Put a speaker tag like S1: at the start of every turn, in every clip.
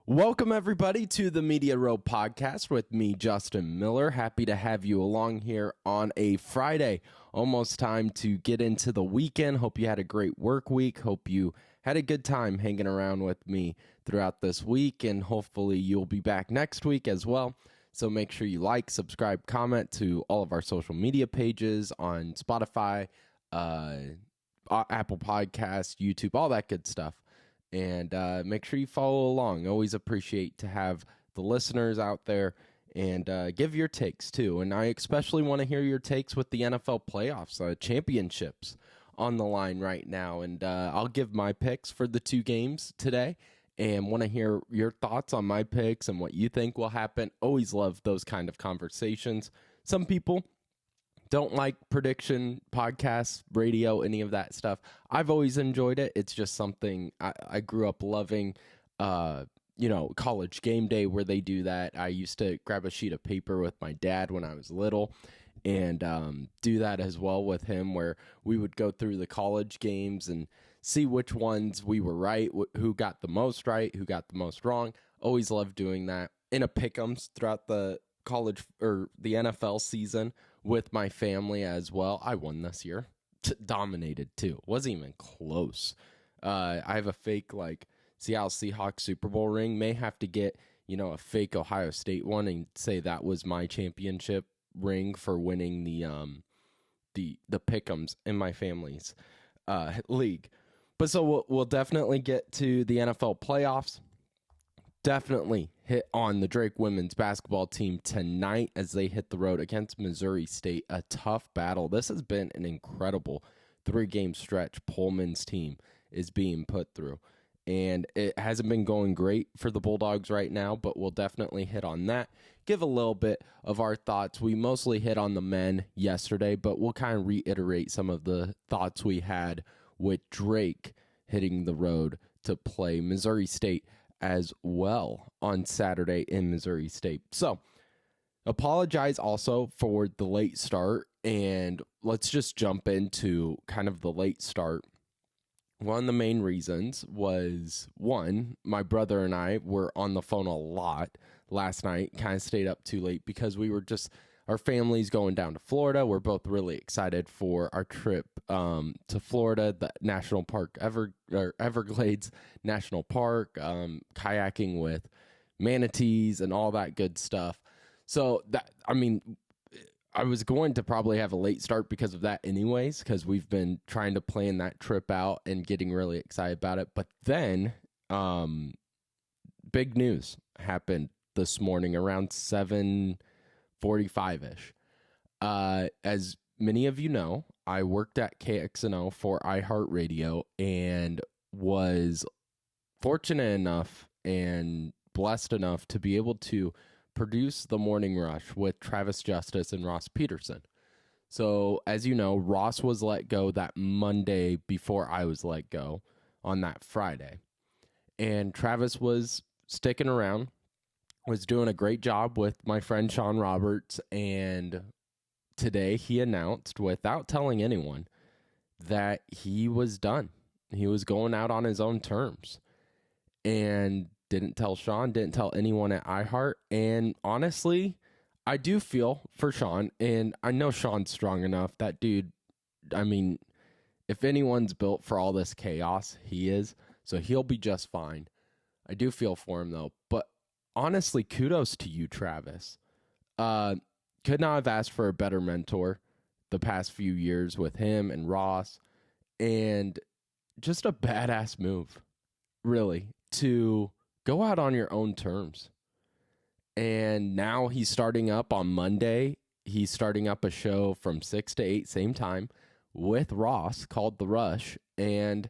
S1: Welcome, everybody, to the Media Row podcast with me, Justin Miller. Happy to have you along here on a Friday. Almost time to get into the weekend. Hope you had a great work week. Hope you had a good time hanging around with me throughout this week, and hopefully you'll be back next week as well. So make sure you like, subscribe, comment to all of our social media pages on Spotify, Apple Podcasts, YouTube, all that good stuff. And make sure you follow along. Always appreciate to have the listeners out there and give your takes too. And I especially want to hear your takes with the NFL playoffs, championships on the line right now. And I'll give my picks for the two games today and want to hear your thoughts on my picks and what you think will happen. Always love those kind of conversations. Some people don't like prediction podcasts, radio, any of that stuff. I've always enjoyed it. It's just something I grew up loving. College game day where they do that. I used to grab a sheet of paper with my dad when I was little and do that as well with him, where we would go through the college games and see which ones we were right, who got the most right, who got the most wrong. Always loved doing that in a pick'ems throughout the college or the NFL season with my family as well. I won this year. Dominated too. Wasn't even close. I have a fake Seattle Seahawks Super Bowl ring. May have to get, a fake Ohio State one and say that was my championship ring for winning the pick'ems in my family's league. But so we'll definitely get to the NFL playoffs. Definitely hit on the Drake women's basketball team tonight as they hit the road against Missouri State. A tough battle. This has been an incredible 3-game stretch Pullman's team is being put through. And it hasn't been going great for the Bulldogs right now, but we'll definitely hit on that. Give a little bit of our thoughts. We mostly hit on the men yesterday, but we'll kind of reiterate some of the thoughts we had with Drake hitting the road to play Missouri State as well on Saturday in Missouri State. So, apologize also for the late start, and let's just jump into kind of the late start. One of the main reasons was, one, my brother and I were on the phone a lot last night, kind of stayed up too late because we were our family's going down to Florida. We're both really excited for our trip to Florida, the National Park, Everglades National Park, kayaking with manatees and all that good stuff. So I was going to probably have a late start because of that anyways, because we've been trying to plan that trip out and getting really excited about it. But then big news happened this morning around 7:45-ish. As many of you know, I worked at KXnO for iHeartRadio and was fortunate enough and blessed enough to be able to produce the Morning Rush with Travis Justice and Ross Peterson. So, as you know, Ross was let go that Monday before I was let go on that Friday. And Travis was sticking around, was doing a great job with my friend Sean Roberts, and today he announced, without telling anyone, that he was done. He was going out on his own terms. And didn't tell Sean, didn't tell anyone at iHeart. And honestly, I do feel for Sean, and I know Sean's strong enough. That dude, if anyone's built for all this chaos, he is. So he'll be just fine. I do feel for him, though. But honestly, kudos to you, Travis. Could not have asked for a better mentor the past few years with him and Ross. And just a badass move, really, to go out on your own terms. And now he's starting up on Monday. He's starting up a show from 6 to 8, same time, with Ross called The Rush. And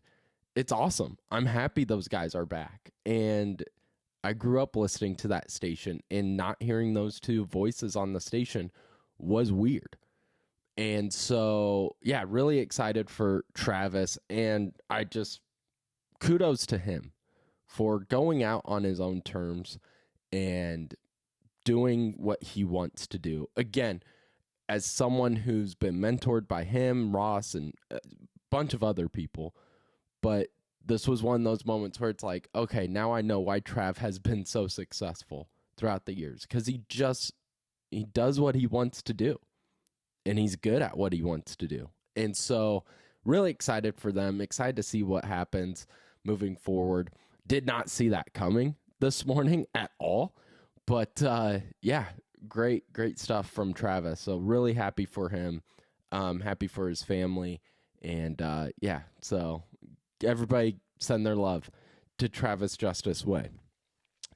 S1: it's awesome. I'm happy those guys are back. And I grew up listening to that station, and not hearing those two voices on the station was weird. And so, yeah, really excited for Travis. And kudos to him for going out on his own terms and doing what he wants to do. Again, as someone who's been mentored by him, Ross, and a bunch of other people, but this was one of those moments where it's like, okay, now I know why Trav has been so successful throughout the years, because he does what he wants to do, and he's good at what he wants to do. And so really excited for them, excited to see what happens moving forward. Did not see that coming this morning at all, but yeah, great stuff from Travis. So really happy for him, happy for his family, and yeah, so everybody send their love to Travis Justice Way.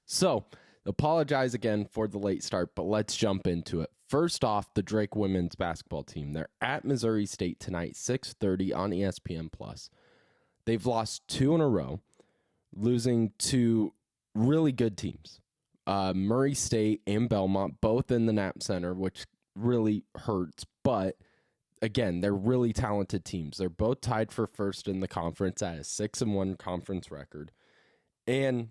S1: So, apologize again for the late start, but let's jump into it. First off, the Drake women's basketball team. They're at Missouri State tonight, 6:30 on ESPN+. They've lost 2 in a row, losing to really good teams. Murray State and Belmont, both in the Knapp Center, which really hurts, but again, they're really talented teams. They're both tied for first in the conference at a 6-1 conference record. And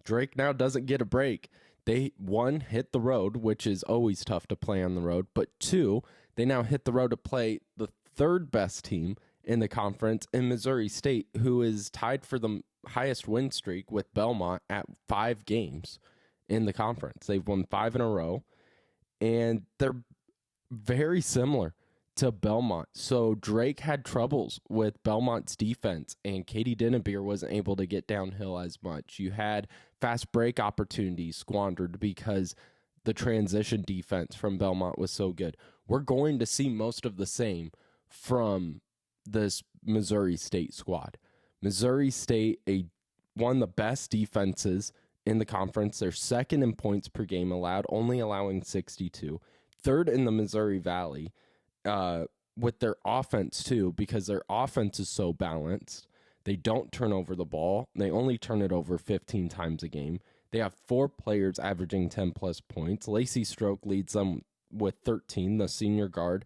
S1: Drake now doesn't get a break. They, 1, hit the road, which is always tough to play on the road. But 2, they now hit the road to play the 3rd best team in the conference in Missouri State, who is tied for the highest win streak with Belmont at 5 games in the conference. They've won 5 in a row, and they're very similar to Belmont. So Drake had troubles with Belmont's defense, and Katie Dinnebier wasn't able to get downhill as much. You had fast break opportunities squandered because the transition defense from Belmont was so good. We're going to see most of the same from this Missouri State squad. Missouri State, one of the best defenses in the conference. They're 2nd in points per game allowed, only allowing 62. 3rd in the Missouri Valley. With their offense too, because their offense is so balanced. They don't turn over the ball. They only turn it over 15 times a game. They have 4 players averaging 10-plus points. Lacey Stroke leads them with 13, the senior guard,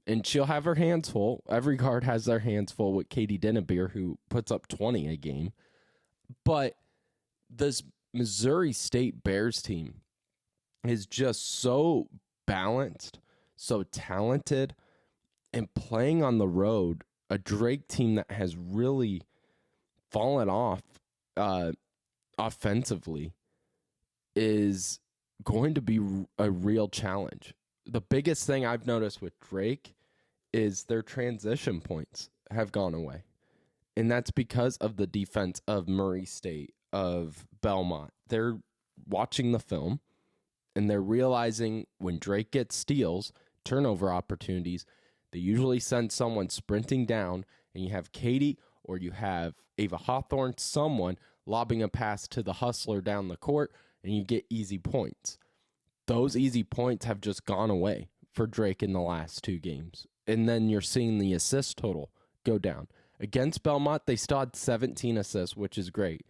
S1: and she'll have her hands full. Every guard has their hands full with Katie Dinnebier, who puts up 20 a game. But this Missouri State Bears team is just so balanced, so talented, and playing on the road, a Drake team that has really fallen off offensively is going to be a real challenge. The biggest thing I've noticed with Drake is their transition points have gone away. And that's because of the defense of Murray State, of Belmont. They're watching the film, and they're realizing when Drake gets steals, turnover opportunities, they usually send someone sprinting down, and you have Katie or you have Ava Hawthorne, someone lobbing a pass to the hustler down the court, and you get easy points. Those easy points have just gone away for Drake in the last 2 games. And then you're seeing the assist total go down. Against Belmont, they still had 17 assists, which is great.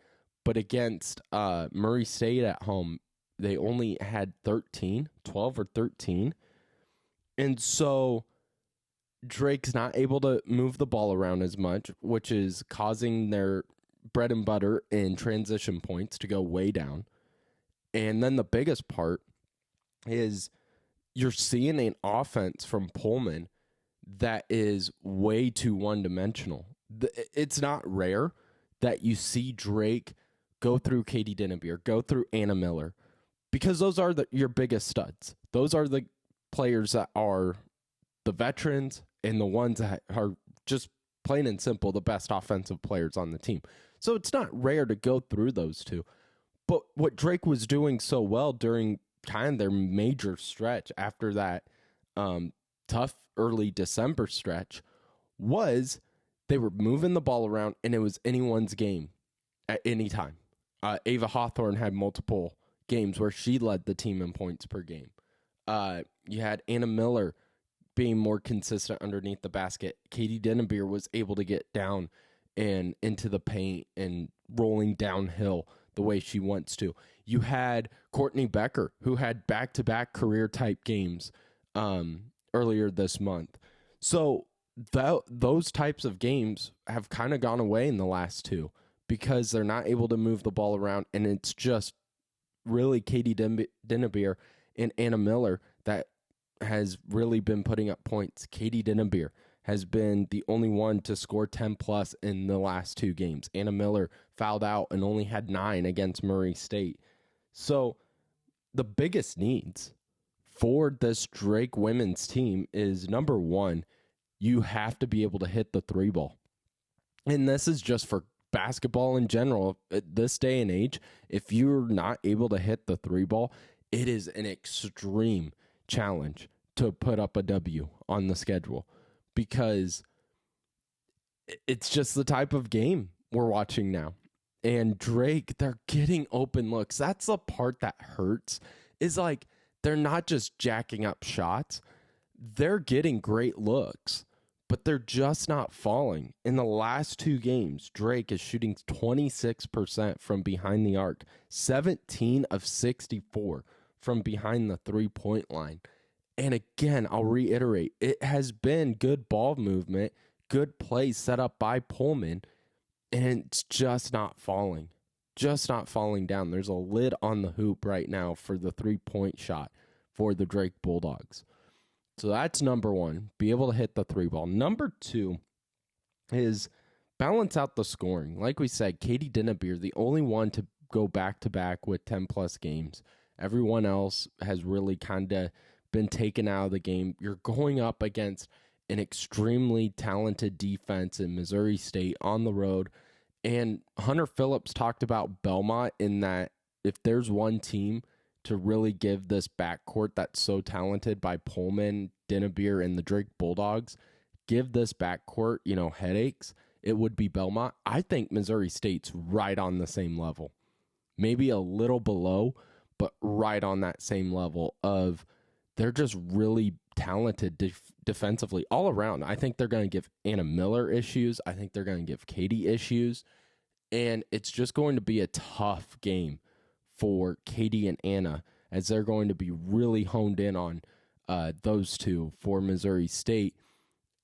S1: But against Murray State at home, they only had 12 or 13. And so Drake's not able to move the ball around as much, which is causing their bread and butter in transition points to go way down. And then the biggest part is you're seeing an offense from Pullman that is way too one-dimensional. It's not rare that you see Drake go through Katie Dinnebier, go through Anna Miller, because those are your biggest studs. Those are the players that are the veterans and the ones that are just plain and simple the best offensive players on the team. So it's not rare to go through those two. But what Drake was doing so well during kind of their major stretch after that tough early December stretch was they were moving the ball around, and it was anyone's game at any time. Ava Hawthorne had multiple games where she led the team in points per game. You had Anna Miller being more consistent underneath the basket. Katie Dinnebier was able to get down and into the paint and rolling downhill the way she wants to. You had Courtney Becker, who had back-to-back career-type games earlier this month. So those types of games have kind of gone away in the last 2 because they're not able to move the ball around, and it's just really Katie Dinnebier and Anna Miller that has really been putting up points. Katie Dinnebier has been the only one to score 10 plus in the last 2 games. Anna Miller fouled out and only had 9 against Murray State. So the biggest needs for this Drake women's team is, number one, you have to be able to hit the 3 ball. And this is just for basketball in general. At this day and age, if you're not able to hit the 3 ball, it is an extreme challenge to put up a W on the schedule, because it's just the type of game we're watching now. And Drake, they're getting open looks. That's the part that hurts, is like they're not just jacking up shots. They're getting great looks, but they're just not falling. In the last 2 games, Drake is shooting 26% from behind the arc, 17 of 64 from behind the 3-point line. And again, I'll reiterate, it has been good ball movement, good plays set up by Pullman, and it's just not falling. Just not falling down. There's a lid on the hoop right now for the 3-point shot for the Drake Bulldogs. So that's number one, be able to hit the 3 ball. Number 2 is balance out the scoring. Like we said, Katie Dinnebeer, the only one to go back-to-back with 10-plus games. Everyone else has really kind of been taken out of the game. You're going up against an extremely talented defense in Missouri State on the road. And Hunter Phillips talked about Belmont in that if there's one team to really give this backcourt that's so talented by Pullman, Dinnebeer, and the Drake Bulldogs, give this backcourt, headaches, it would be Belmont. I think Missouri State's right on the same level. Maybe a little below, but right on that same level of they're just really talented defensively all around. I think they're going to give Anna Miller issues. I think they're going to give Katie issues. And it's just going to be a tough game for Katie and Anna, as they're going to be really honed in on those two for Missouri State.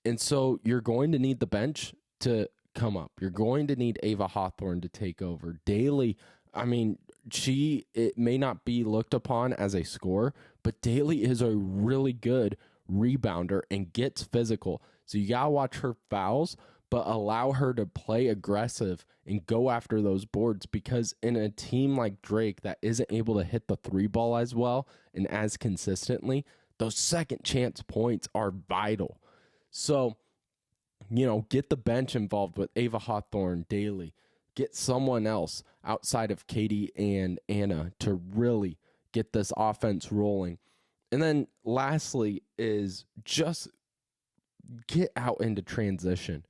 S1: And so you're going to need the bench to come up. You're going to need Ava Hawthorne to take over. Daly, it may not be looked upon as a scorer, but Daly is a really good rebounder and gets physical. So you got to watch her fouls, but allow her to play aggressive and go after those boards, because in a team like Drake that isn't able to hit the 3 ball as well and as consistently, those second chance points are vital. So, get the bench involved with Ava Hawthorne, Daly. Get someone else outside of Katie and Anna to really get this offense rolling. And then lastly is just get out into transition.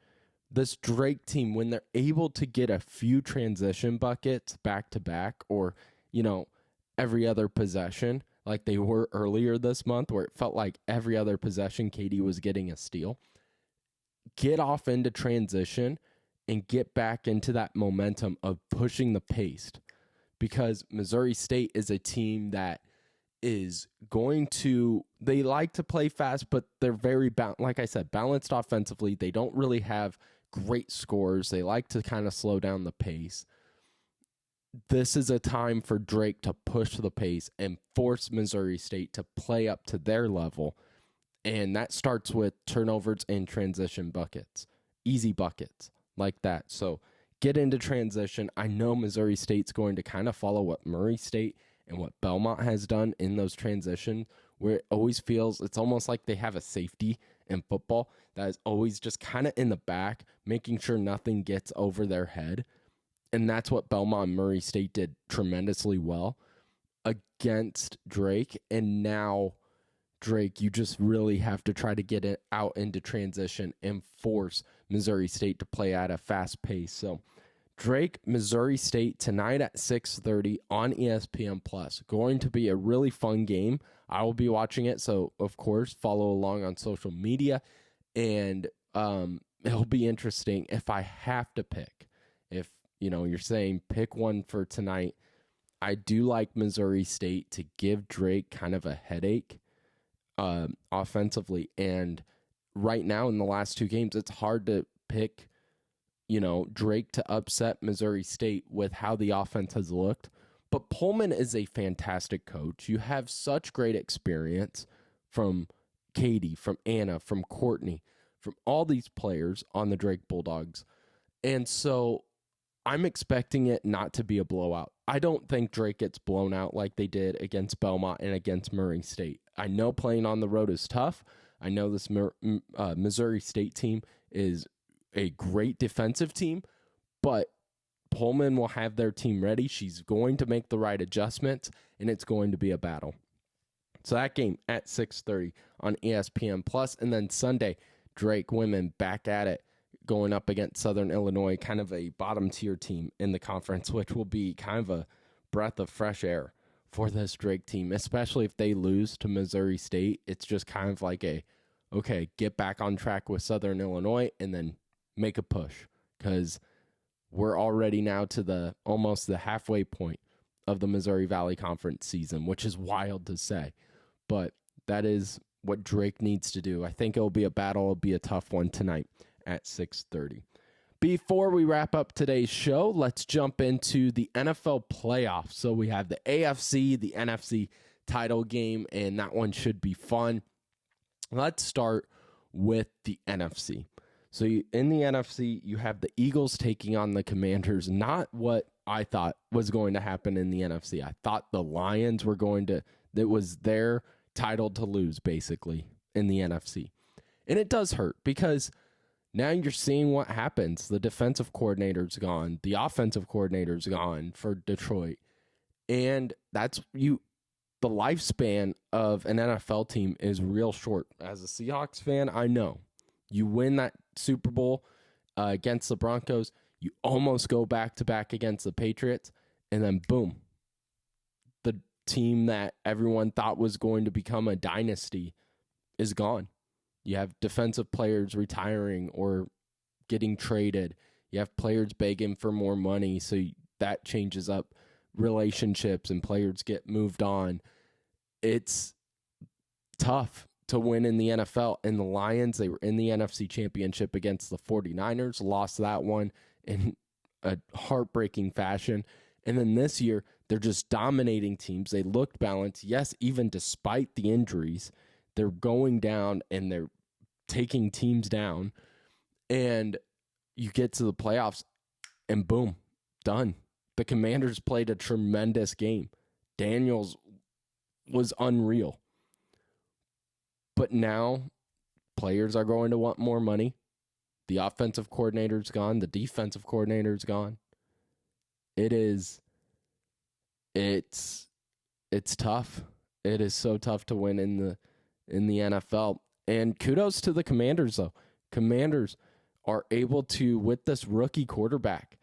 S1: This Drake team, when they're able to get a few transition buckets back to back, or, every other possession, like they were earlier this month, where it felt like every other possession Katie was getting a steal, get off into transition and get back into that momentum of pushing the pace, because Missouri State is a team that is they like to play fast, but they're very, like I said, balanced offensively. They don't really have great scores. They like to kind of slow down the pace. This is a time for Drake to push the pace and force Missouri State to play up to their level. And that starts with turnovers and transition buckets, easy buckets like that. So get into transition. I know Missouri State's going to kind of follow what Murray State and what Belmont has done in those transitions, where it always feels it's almost like they have a safety in football that is always just kind of in the back, making sure nothing gets over their head. And that's what Belmont and Murray State did tremendously well against Drake. And now Drake, you just really have to try to get it out into transition and force Missouri State to play at a fast pace. So Drake, Missouri State tonight at 6:30 on ESPN+. Going to be a really fun game. I will be watching it, so of course follow along on social media, and it'll be interesting if I have to pick. If you're saying pick one for tonight, I do like Missouri State to give Drake kind of a headache offensively, and right now in the last 2 games, it's hard to pick Drake to upset Missouri State with how the offense has looked. But Pullman is a fantastic coach. You have such great experience from Katie, from Anna, from Courtney, from all these players on the Drake Bulldogs. And so I'm expecting it not to be a blowout. I don't think Drake gets blown out like they did against Belmont and against Murray State. I know playing on the road is tough. I know this Missouri State team is a great defensive team, but Pullman will have their team ready. She's going to make the right adjustments, and it's going to be a battle. So that game at 6:30 on ESPN+. And then Sunday, Drake women back at it, going up against Southern Illinois, kind of a bottom-tier team in the conference, which will be kind of a breath of fresh air for this Drake team, especially if they lose to Missouri State. It's just kind of like okay, get back on track with Southern Illinois and then make a push, because we're already now to almost the halfway point of the Missouri Valley Conference season, which is wild to say. But that is what Drake needs to do. I think it'll be a battle. It'll be a tough one tonight at 6:30. Before we wrap up today's show, let's jump into the NFL playoffs. So we have the AFC, the NFC title game, and that one should be fun. Let's start with the NFC. So in the NFC, you have the Eagles taking on the Commanders. Not what I thought was going to happen in the NFC. I thought the Lions were that was their title to lose, basically, in the NFC. And it does hurt, because now you're seeing what happens. The defensive coordinator's gone. The offensive coordinator's gone for Detroit. And the lifespan of an NFL team is real short. As a Seahawks fan, I know. You win that Super Bowl against the Broncos, you almost go back-to-back against the Patriots, and then boom, the team that everyone thought was going to become a dynasty is gone. You have defensive players retiring or getting traded. You have players begging for more money, so that changes up relationships and players get moved on. It's tough to win in the NFL. And the Lions, they were in the NFC Championship against the 49ers, lost that one in a heartbreaking fashion. And then this year, they're just dominating teams. They looked balanced. Yes, even despite the injuries, they're going down and they're taking teams down. And you get to the playoffs and boom, done. The Commanders played a tremendous game. Daniels was unreal. But now players are going to want more money. The offensive coordinator's gone. The defensive coordinator's gone. It's tough. It is so tough to win in the NFL. And kudos to the Commanders, though. Commanders are able to, with this rookie quarterback,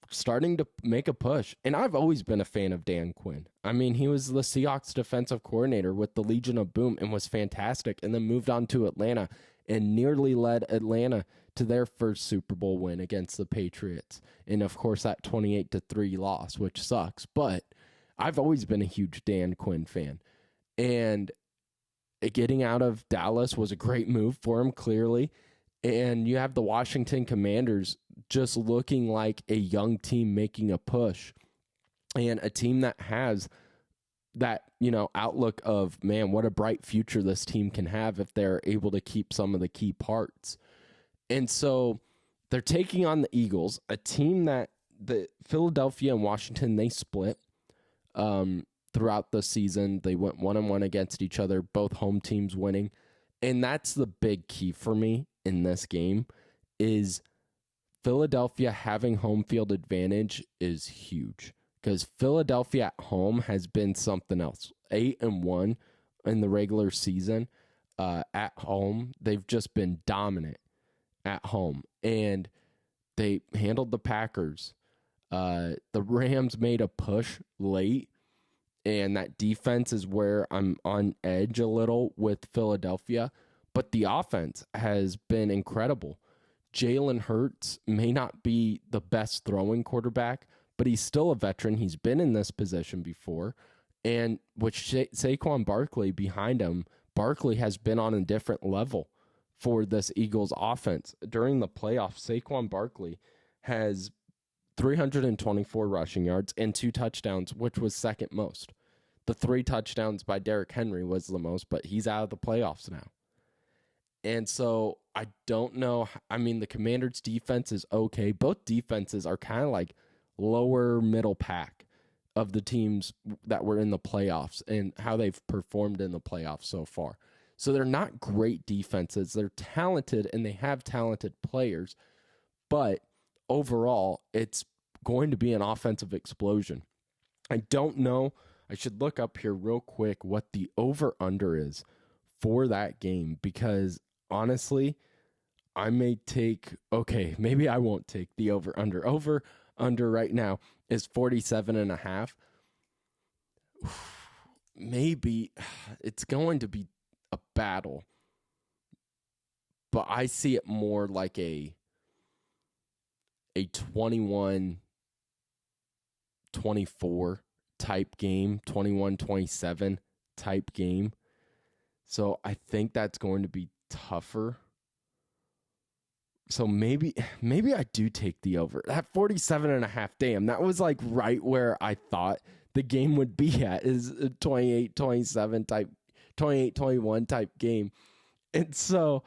S1: starting to make a push. And I've always been a fan of Dan Quinn. I mean, he was the Seahawks defensive coordinator with the Legion of Boom and was fantastic, and then moved on to Atlanta and nearly led Atlanta to their first Super Bowl win against the Patriots. And of course, that 28-3 loss, which sucks. But I've always been a huge Dan Quinn fan. And getting out of Dallas was a great move for him, clearly. And you have the Washington Commanders just looking like a young team making a push, and a team that has that, outlook of, man, what a bright future this team can have if they're able to keep some of the key parts. And so they're taking on the Eagles, a team that the Philadelphia and Washington, they split throughout the season. They went 1-1 against each other, both home teams winning. And that's the big key for me in this game, is Philadelphia having home field advantage is huge, because Philadelphia at home has been something else. 8-1 in the regular season at home. They've just been dominant at home, and they handled the Packers. The Rams made a push late, and that defense is where I'm on edge a little with Philadelphia. But the offense has been incredible. Jalen Hurts may not be the best throwing quarterback, but he's still a veteran. He's been in this position before. And with Saquon Barkley behind him, Barkley has been on a different level for this Eagles offense. During the playoffs, Saquon Barkley has 324 rushing yards and 2 touchdowns, which was second most. The 3 touchdowns by Derrick Henry was the most, but he's out of the playoffs now. And so I don't know. I mean, the Commanders' defense is okay. Both defenses are kind of like lower middle pack of the teams that were in the playoffs and how they've performed in the playoffs so far. So they're not great defenses. They're talented and they have talented players, but overall, it's going to be an offensive explosion. I don't know. I should look up here real quick what the over-under is for that game because honestly, I may take, okay, maybe I won't take the over-under. Over-under right now is 47.5. Maybe it's going to be a battle, but I see it more like a 21-24 type game, 21-27 type game. So I think that's going to be tougher. So maybe I do take the over. That 47.5, damn, that was like right where I thought the game would be at, is a 28-27 type, 28-21 type game. And so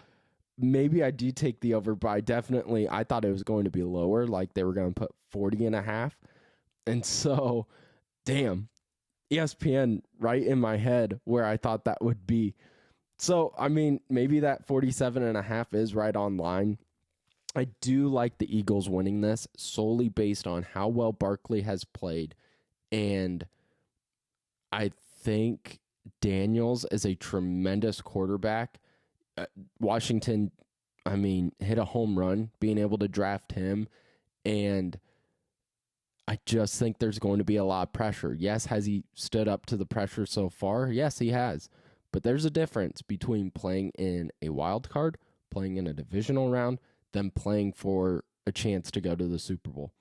S1: maybe I do take the over, but I thought it was going to be lower, like they were going to put 40.5. And so, damn, ESPN right in my head where I thought that would be. So, I mean, maybe that 47.5 is right on line. I do like the Eagles winning this solely based on how well Barkley has played. And I think Daniels is a tremendous quarterback. Washington, I mean, hit a home run being able to draft him. And I just think there's going to be a lot of pressure. Yes, has he stood up to the pressure so far? Yes, he has. But there's a difference between playing in a wild card, playing in a divisional round, than playing for a chance to go to the Super Bowl.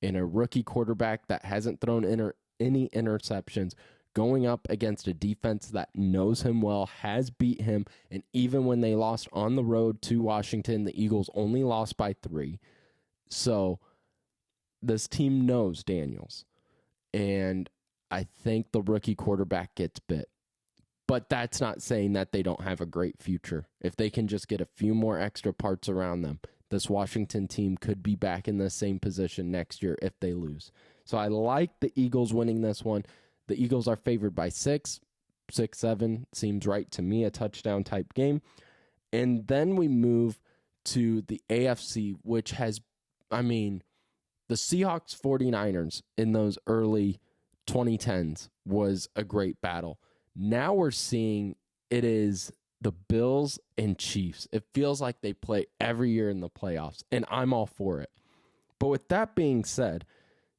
S1: And a rookie quarterback that hasn't thrown any interceptions, going up against a defense that knows him well, has beat him, and even when they lost on the road to Washington, the Eagles only lost by 3. So this team knows Daniels, and I think the rookie quarterback gets bit. But that's not saying that they don't have a great future. If they can just get a few more extra parts around them, this Washington team could be back in the same position next year if they lose. So I like the Eagles winning this one. The Eagles are favored by 6. 6-7 seems right to me, a touchdown type game. And then we move to the AFC, which has, I mean, the Seahawks 49ers in those early 2010s was a great battle. Now we're seeing it is the Bills and Chiefs. It feels like they play every year in the playoffs, and I'm all for it. But with that being said,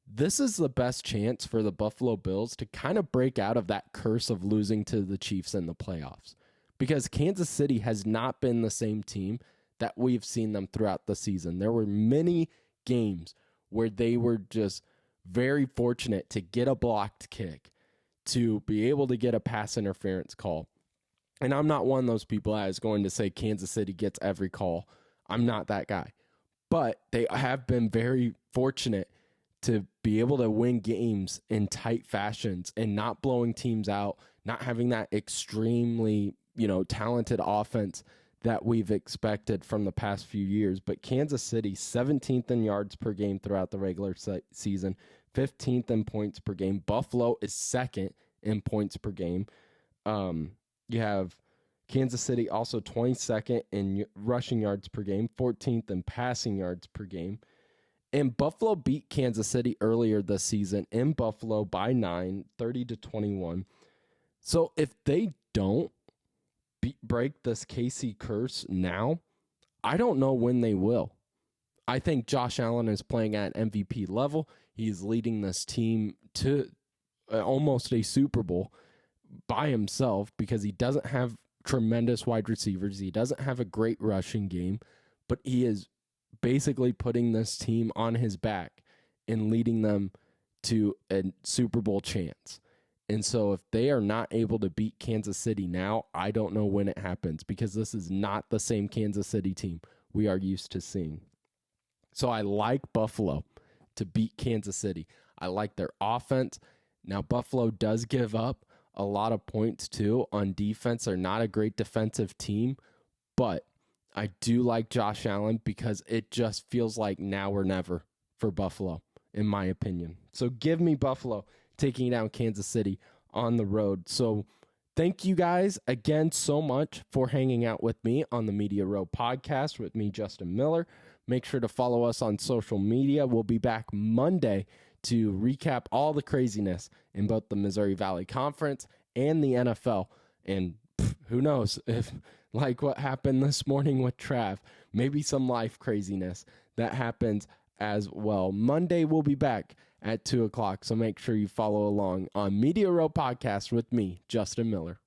S1: this is the best chance for the Buffalo Bills to kind of break out of that curse of losing to the Chiefs in the playoffs. Because Kansas City has not been the same team that we've seen them throughout the season. There were many games where they were just very fortunate to get a blocked kick, to be able to get a pass interference call. And I'm not one of those people that is going to say Kansas City gets every call. I'm not that guy. But they have been very fortunate to be able to win games in tight fashions and not blowing teams out, not having that extremely, talented offense that we've expected from the past few years. But Kansas City, 17th in yards per game throughout the regular season, 15th in points per game. Buffalo is second in points per game. You have Kansas City also 22nd in rushing yards per game, 14th in passing yards per game. And Buffalo beat Kansas City earlier this season in Buffalo by 9, 30-21. So if they don't break this KC curse now, I don't know when they will. I think Josh Allen is playing at MVP level. He's leading this team to almost a Super Bowl by himself because he doesn't have tremendous wide receivers. He doesn't have a great rushing game, but he is basically putting this team on his back and leading them to a Super Bowl chance. And so if they are not able to beat Kansas City now, I don't know when it happens because this is not the same Kansas City team we are used to seeing. So I like Buffalo to beat Kansas City. I like their offense. Now, Buffalo does give up a lot of points too on defense. They're not a great defensive team, but I do like Josh Allen because it just feels like now or never for Buffalo, in my opinion. So give me Buffalo taking down Kansas City on the road. So thank you guys again so much for hanging out with me on the Media Row podcast with me, Justin Miller. Make sure to follow us on social media. We'll be back Monday to recap all the craziness in both the Missouri Valley Conference and the NFL. And who knows if, like what happened this morning with Trav, maybe some life craziness that happens as well. Monday we'll be back at 2 o'clock, so make sure you follow along on Media Row Podcast with me, Justin Miller.